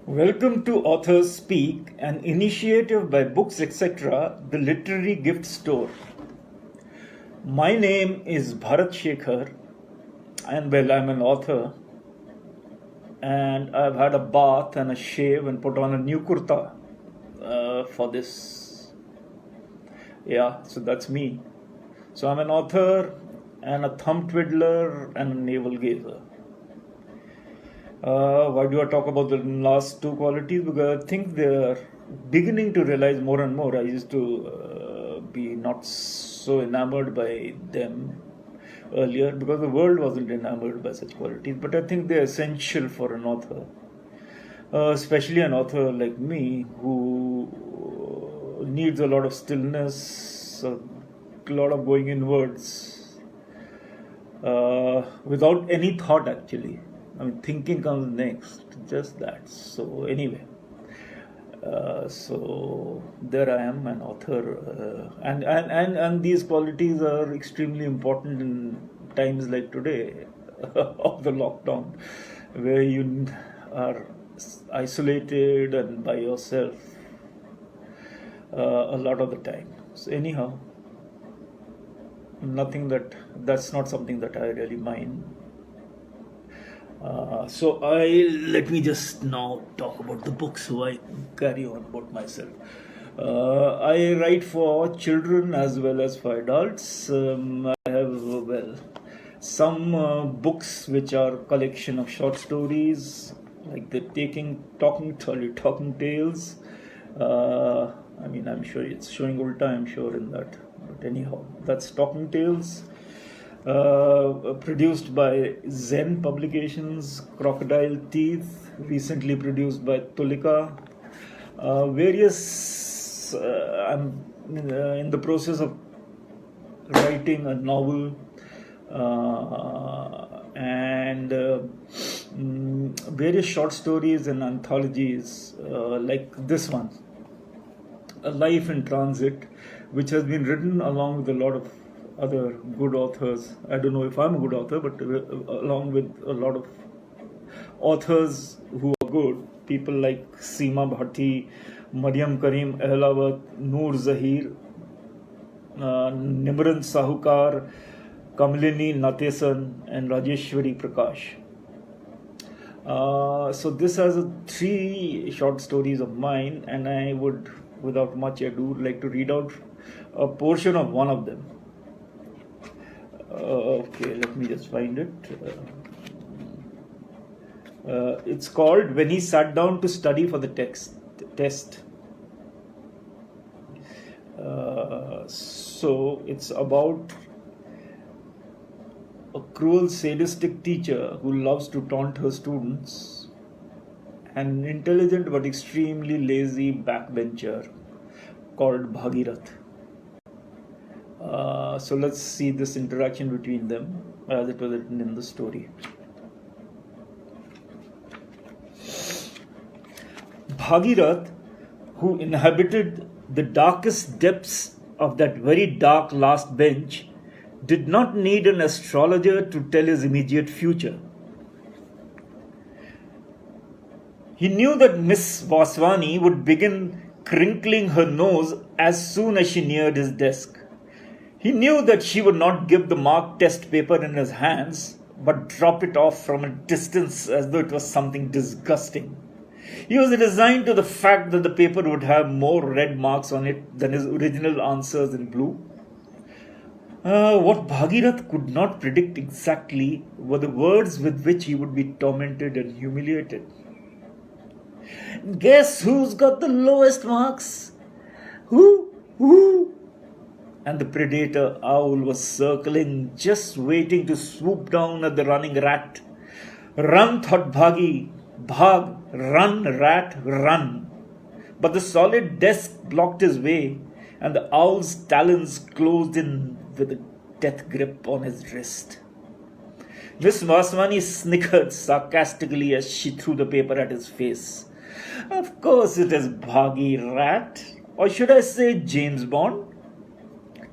Welcome to Authors Speak, an initiative by Books Etc., the literary gift store. My name is Bharat Shekhar, and I'm an author, and I've had a bath and a shave and put on a new kurta for this. Yeah, so that's me. So I'm an author and a thumb twiddler and a navel gazer. Why do I talk about the last two qualities? Because I think they're beginning to realize more and more. I used to be not so enamored by them earlier because the world wasn't enamored by such qualities. But I think they're essential for an author, especially an author like me who needs a lot of stillness, a lot of going inwards, without any thought actually. I mean, thinking comes next, just that. So anyway, so there I am, an author, and these qualities are extremely important in times like today of the lockdown, where you are isolated and by yourself a lot of the time. So anyhow, that's not something that I really mind. So let me just now talk about the book, so I carry on about myself. I write for children as well as for adults. I have some books which are collection of short stories, like the talking tales. I mean, I'm sure it's showing ulta, I'm sure in that. But anyhow, that's Talking Tales. Produced by Zen Publications, Crocodile Teeth, recently produced by Tulika. I'm in the process of writing a novel and various short stories and anthologies like this one, A Life in Transit, which has been written along with a lot of other good authors. I don't know if I'm a good author, but along with a lot of authors who are good, people like Seema Bhatti, Mariam Karim Ehlawat, Noor Zahir, Nimran Sahukar, Kamlini Natesan, and Rajeshwari Prakash. So this has 3 short stories of mine, and I would, without much ado, like to read out a portion of one of them. Okay, let me just find it. It's called When He Sat Down to Study for the Test. So it's about a cruel, sadistic teacher who loves to taunt her students, and an intelligent but extremely lazy backbencher called Bhagirath. So let's see this interaction between them as it was written in the story. Bhagirath, who inhabited the darkest depths of that very dark last bench, did not need an astrologer to tell his immediate future. He knew that Miss Vaswani would begin crinkling her nose as soon as she neared his desk. He knew that she would not give the marked test paper in his hands, but drop it off from a distance as though it was something disgusting. He was resigned to the fact that the paper would have more red marks on it than his original answers in blue. What Bhagirath could not predict exactly were the words with which he would be tormented and humiliated. Guess who's got the lowest marks? Who? And the predator owl was circling, just waiting to swoop down at the running rat. Run, thought Bhagi. Bhag, run, rat, run. But the solid desk blocked his way, and the owl's talons closed in with a death grip on his wrist. Miss Vaswani snickered sarcastically as she threw the paper at his face. Of course it is Bhagi, rat. Or should I say James Bond?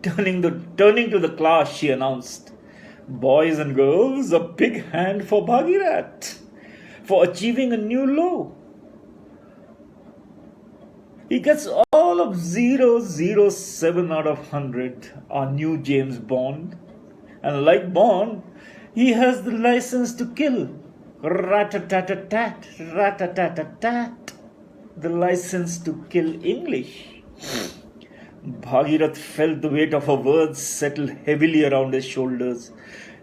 Turning to the class, she announced, Boys and girls, a big hand for Bhagirat for achieving a new low. He gets all of 007 out of 100, our new James Bond. And like Bond, he has the license to kill. Rat-a-tat-a-tat, rat-a-tat-a-tat. The license to kill English. Bhagirath felt the weight of her words settle heavily around his shoulders.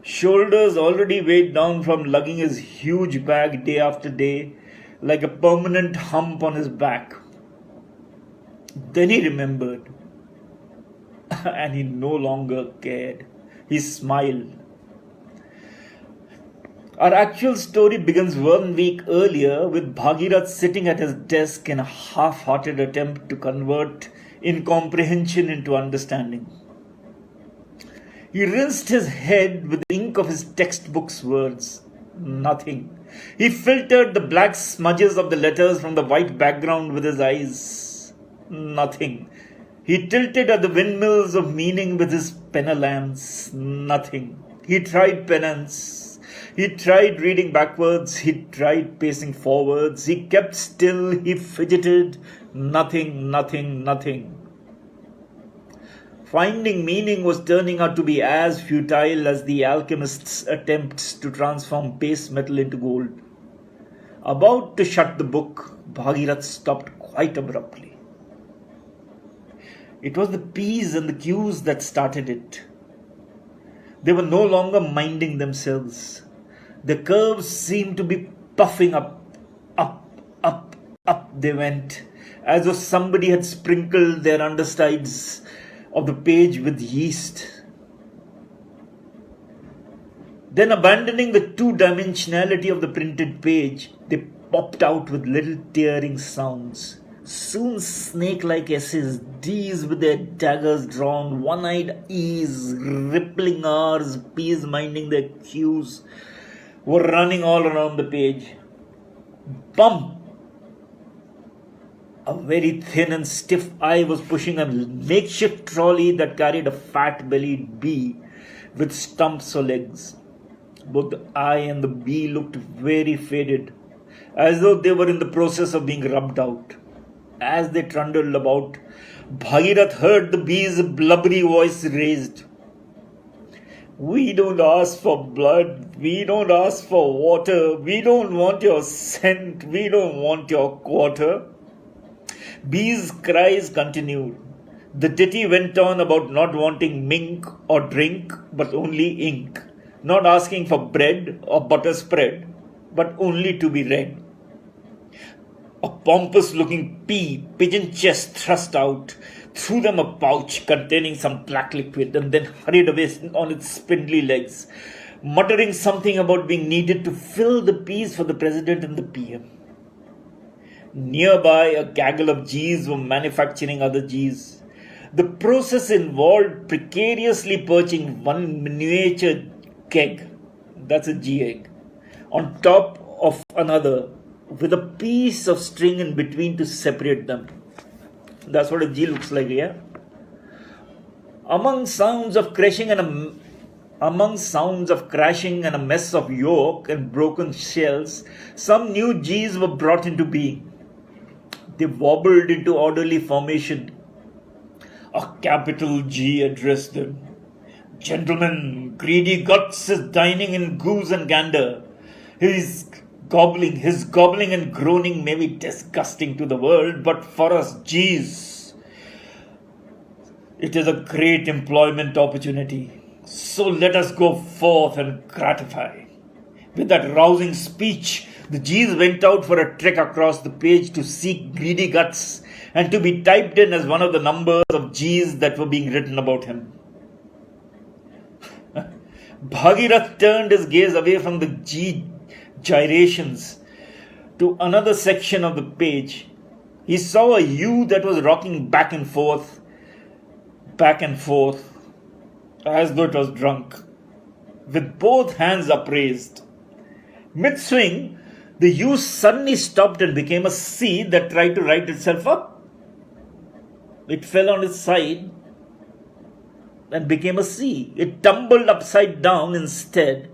Shoulders already weighed down from lugging his huge bag day after day, like a permanent hump on his back. Then he remembered, and he no longer cared. He smiled. Our actual story begins 1 week earlier with Bhagirath sitting at his desk in a half-hearted attempt to convert incomprehension into understanding. He rinsed his head with the ink of his textbook's words. Nothing. He filtered the black smudges of the letters from the white background with his eyes. Nothing. He tilted at the windmills of meaning with his penalams. Nothing. He tried penance. He tried reading backwards. He tried pacing forwards. He kept still. He fidgeted. Nothing, nothing, nothing. Finding meaning was turning out to be as futile as the alchemist's attempts to transform base metal into gold. About to shut the book, Bhagirath stopped quite abruptly. It was the P's and the Q's that started it. They were no longer minding themselves. The curves seemed to be puffing up, up, up, up they went, as though somebody had sprinkled their undersides of the page with yeast. Then, abandoning the two-dimensionality of the printed page, they popped out with little tearing sounds. Soon snake-like S's, D's with their daggers drawn, one-eyed E's, rippling R's, P's minding their Q's, were running all around the page. Bump! A very thin and stiff eye was pushing a makeshift trolley that carried a fat-bellied bee with stumps or legs. Both the eye and the bee looked very faded, as though they were in the process of being rubbed out. As they trundled about, Bhagirath heard the bee's blubbery voice raised. "We don't ask for blood, we don't ask for water, we don't want your scent, we don't want your quarter." Bee's cries continued. The ditty went on about not wanting mink or drink, but only ink, not asking for bread or butter spread, but only to be read. A pompous-looking pea, pigeon chest thrust out, threw them a pouch containing some black liquid, and then hurried away on its spindly legs, muttering something about being needed to fill the peas for the president and the PM. Nearby, a gaggle of G's were manufacturing other G's. The process involved precariously perching one miniature keg, that's a G egg, on top of another, with a piece of string in between to separate them. That's what a G looks like, yeah? Among sounds of crashing and a mess of yolk and broken shells, some new G's were brought into being. They wobbled into orderly formation. A capital G addressed them. "Gentlemen, greedy guts is dining in goose and gander. His gobbling and groaning may be disgusting to the world, but for us G's, it is a great employment opportunity. So let us go forth and gratify." With that rousing speech, the G's went out for a trek across the page to seek greedy guts and to be typed in as one of the numbers of G's that were being written about him. Bhagirath turned his gaze away from the G gyrations to another section of the page. He saw a U that was rocking back and forth, as though it was drunk, with both hands upraised. Mid-swing, the U suddenly stopped and became a C that tried to right itself up. It fell on its side and became a C. It tumbled upside down instead.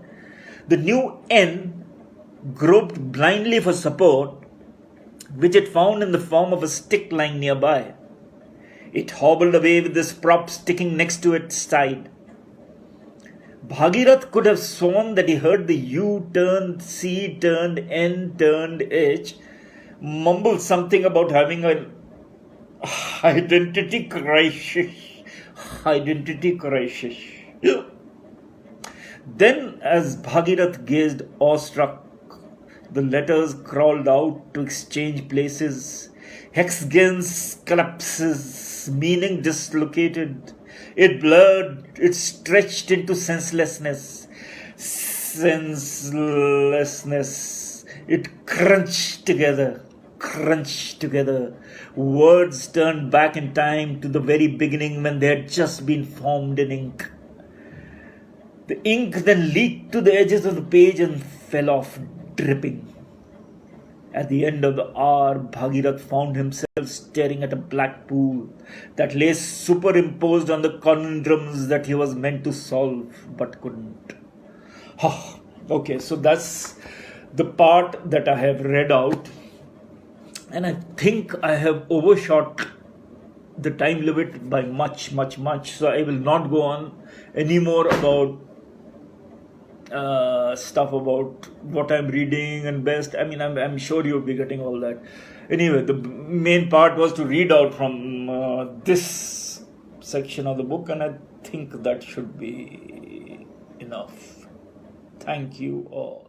The new N groped blindly for support which it found in the form of a stick lying nearby. It hobbled away with this prop sticking next to its side. Bhagirath could have sworn that he heard the U turned, C turned, N turned, H mumble something about having an identity crisis. Identity crisis. Then, as Bhagirath gazed awestruck, the letters crawled out to exchange places. Hexagens collapses, meaning dislocated. It blurred, it stretched into senselessness. Senselessness. It crunched together. Words turned back in time to the very beginning when they had just been formed in ink. The ink then leaked to the edges of the page and fell off, dripping. At the end of the hour, Bhagirath found himself staring at a black pool that lay superimposed on the conundrums that he was meant to solve but couldn't. Okay, so that's the part that I have read out. And I think I have overshot the time limit by much. So I will not go on anymore about stuff about what I'm reading and best. I mean, I'm sure you'll be getting all that. Anyway, the main part was to read out from this section of the book, and I think that should be enough. Thank you all.